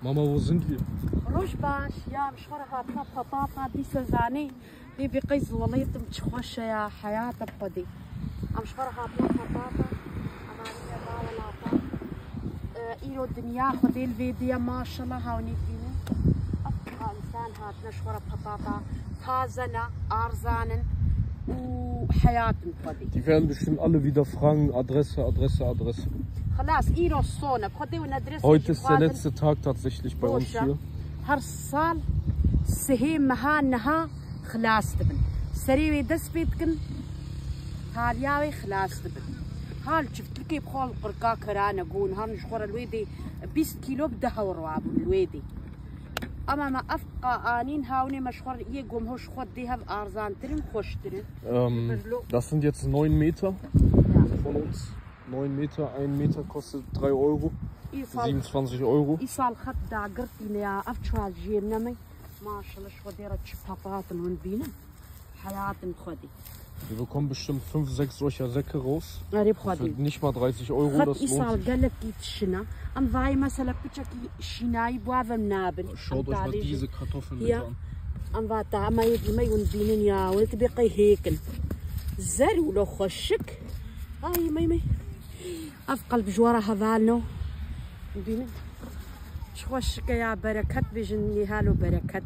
Mama, wo sind wir? Rojbash, ja, مشوارها طلع بطاطا دي سزاني دي بقيز وليتم تخش يا حياة بقدي. مشوارها طلع بطاطا أمانية باولاطا. إيرو الدنيا خدي الفيديو ما شاء الله هوني فينا. أبقى إنسان هات مشوار بطاطا تازنا أرزانا وحياة بقدي. Die werden bestimmt alle wieder fragen, Adresse. خلاص إيرو الصونة بخدي وندرس. Heute ist der letzte Tag tatsächlich bei uns hier. هالصال سهيم مهانها خلاص تبن سريوي دس بيتكن هالياوي خلاص تبن هال شفت لكي بخول قرقا كرانا قون هال نشخور الويدي 20 كيلو بدها ورواب الويدي اما ما افقا انين هاوني مشخور يقوم هو شخور ديها بارزان ترين خوش ترين. Das sind jetzt 9 Meter von uns. 9 Meter, 1 Meter kostet 3 Euro. 27 Euro. إيصال خط دا قرتي يا أفتشوا جيبنا ما شاء الله شو ديرة شبابات ونبينا حياة خدي. Wir bekommen bestimmt 5, 6 solcher Säcke raus. Für nicht mal 30 Euro, das lohnt sich. Schaut euch mal diese Kartoffeln mit an. أفقل بجوارها فالنو بينا شو الشكا يا بركات بيجن يهالو بركات